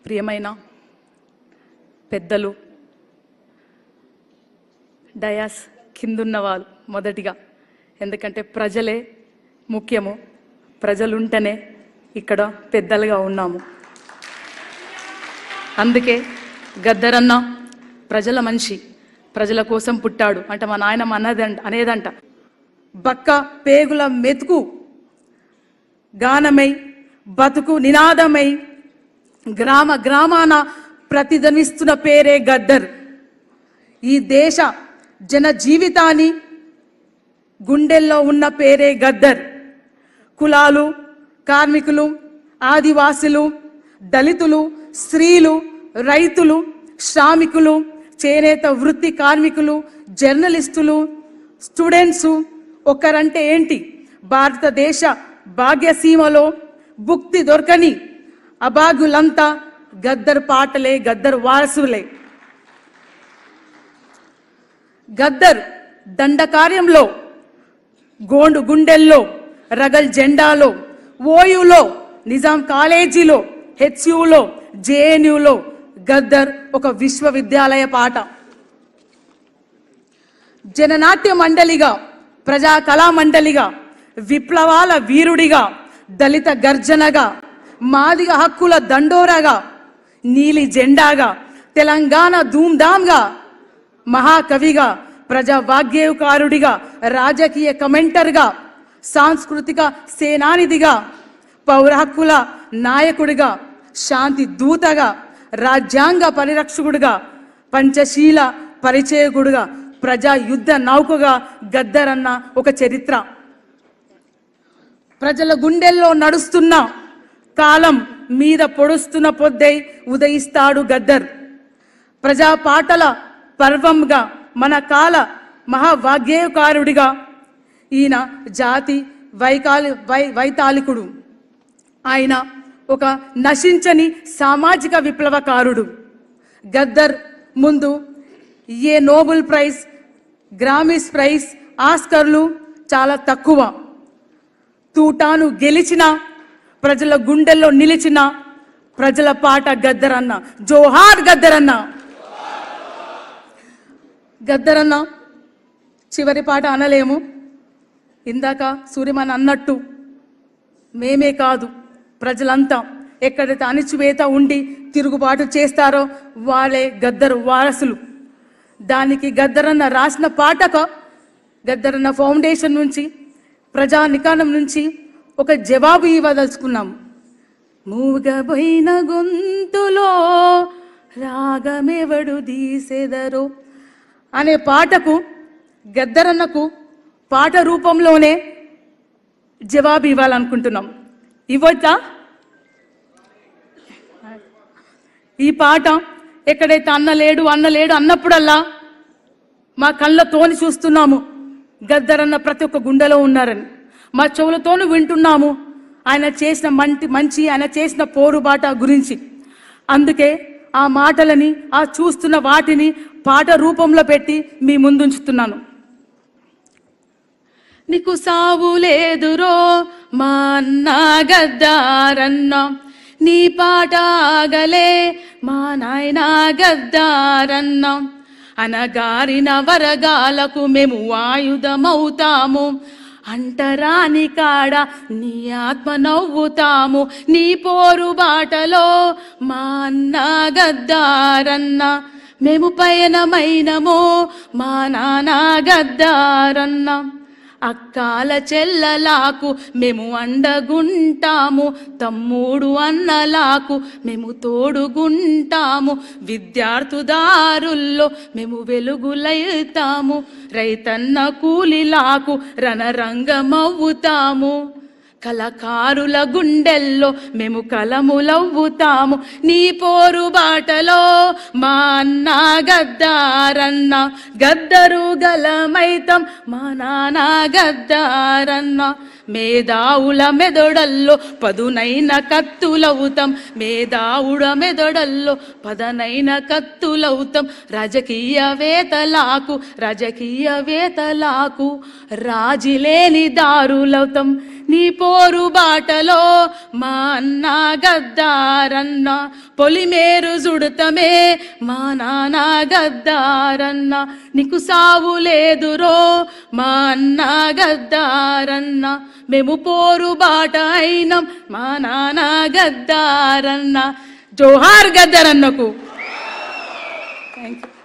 ప్రియమైన పెద్దలు, డయాస్ కిందున్న వాళ్ళు మొదటిగా, ఎందుకంటే ప్రజలే ముఖ్యము, ప్రజలుంటేనే ఇక్కడ పెద్దలుగా ఉన్నాము. అందుకే గద్దరన్న ప్రజల మనిషి, ప్రజల కోసం పుట్టాడు అంటే మా నాయనమ్మ అనేదంట, బక్క పేగుల మెతుకు గానమై బతుకు నినాదమై గ్రామ గ్రామాన ప్రతిధ్వనిస్తున్న పేరే గద్దర్. ఈ దేశ జన జీవితాన్ని గుండెల్లో ఉన్న పేరే గద్దర్. కులాలు, కార్మికులు, ఆదివాసులు, దళితులు, స్త్రీలు, రైతులు, శ్రామికులు, చేనేత వృత్తి కార్మికులు, జర్నలిస్టులు, స్టూడెంట్స్ ఒకరంటే ఏంటి, భారతదేశ భాగ్యసీమలో భుక్తి దొరకని అభాగ్యులంతా గద్దర్ పాటలే, గద్దర్ వారసులే. గద్దర్ దండకార్యంలో, గోండు గుండెల్లో, రగల్ జెండాలో, ఓయూలో, నిజాం కాలేజీలో, హెచ్యులో, జేఎన్యులో గద్దర్ ఒక విశ్వవిద్యాలయ పాట. జననాట్య మండలిగా, ప్రజా కళా మండలిగా, విప్లవాల వీరుడిగా, దళిత గర్జనగా, మాదిగ హక్కుల దండోరగా, నీలి జెండాగా, తెలంగాణ ధూమ్ధామ్గా, మహాకవిగా, ప్రజా వాగ్గేయకారుడిగా, రాజకీయ కమెంటర్గా, సాంస్కృతిక సేనానిధిగా, పౌర హక్కుల నాయకుడిగా, శాంతి దూతగా, రాజ్యాంగ పరిరక్షకుడిగా, పంచశీల పరిచయకుడిగా, ప్రజా యుద్ధ నౌకగా గద్దరన్న ఒక చరిత్ర. ప్రజల గుండెల్లో నడుస్తున్న కాలం మీద పొడుస్తున్న పొద్దై ఉదయిస్తాడు గద్దర్. ప్రజా పాటల పర్వంగా, మన కాల మహావాగ్గేయకారుడిగా ఈయన జాతి వైతాళికుడు. ఆయన ఒక నశించని సామాజిక విప్లవకారుడు. గద్దర్ ముందు ఏ నోబెల్ ప్రైజ్, గ్రామీస్ ప్రైజ్, ఆస్కర్లు చాలా తక్కువ. తూటాను గెలిచిన, ప్రజల గుండెల్లో నిలిచిన ప్రజల పాట గద్దరన్న. జోహార్ గద్దరన్న. గద్దరన్న చివరి పాట అనలేము. ఇందాక సూర్యమన్ అన్నట్టు మేమే కాదు, ప్రజలంతా ఎక్కడైతే అణిచివేత ఉండి తిరుగుబాటు చేస్తారో వాళ్ళే గద్దరు వారసులు. దానికి గద్దరన్న రాసిన పాటక గద్దరన్న ఫౌండేషన్ నుంచి, ప్రజా నికాణం నుంచి ఒక జవాబు ఇవ్వదలుచుకున్నాం. మూగబోయిన గొంతులో రాగమెవడు తీసెదరో అనే పాటకు గద్దరన్నకు పాట రూపంలోనే జవాబు ఇవ్వాలనుకుంటున్నాం. ఇవ్వచ్చా? ఈ పాట ఎక్కడైతే అన్నలేడు అన్నప్పుడల్లా మా కళ్ళతోని చూస్తున్నాము గద్దరన్న ప్రతి ఒక్క గుండెలో ఉన్నారని, మా చెవులతోనూ వింటున్నాము ఆయన చేసిన మంచి ఆయన చేసిన పోరుబాట గురించి. అందుకే ఆ మాటలని, ఆ చూస్తున్న వాటిని పాట రూపంలో పెట్టి మీ ముందుంచుతున్నాను. నీకు సావు లేదురో మా అన్న గద్దారన్న, నీ పాట ఆగలే మా నాయన గద్దారన్న, అనగారిన వరగాలకు మేము ఆయుధమవుతాము, అంటరాని కాడ నీ ఆత్మ నవ్వుతాము, నీ పోరు బాటలో మా అన్న గద్దారన్న, మేము పయనమైనమో మా నాన్న గద్దారన్న, అక్కాల చెల్లలాకు మేము అండగుంటాము, తమ్ముడు అన్నలాకు మేము తోడుగుంటాము, విద్యార్థుదారుల్లో మేము వెలుగులైతాము, రైతన్న కూలిలాకు రణరంగమవుతాము, కళకారుల గుండెల్లో మేము కలములవ్వుతాము, నీ పోరు బాటలో మా అన్న గద్దారన్న, గద్దరు గలమైతం మా నాన్న గద్దారన్న, మేధావుల మెదడల్లో పదునైన కత్తులవుతాం, మేధావుల మెదడల్లో పదనైన కత్తులవుతాం, రాజకీయవేత్తలకు రాజిలేని దారులవుతాం, నీ పోరు బాటలో మా అన్న గద్దారన్న పొలిమేరు జుడతమే మా నాన్న గద్దారన్న నీకు సావు లేదురో మా అన్న గద్దారన్న మేము పోరు బాట అయినాం మా నాన్న గద్దారన్న జోహార్ గద్దరన్నకు.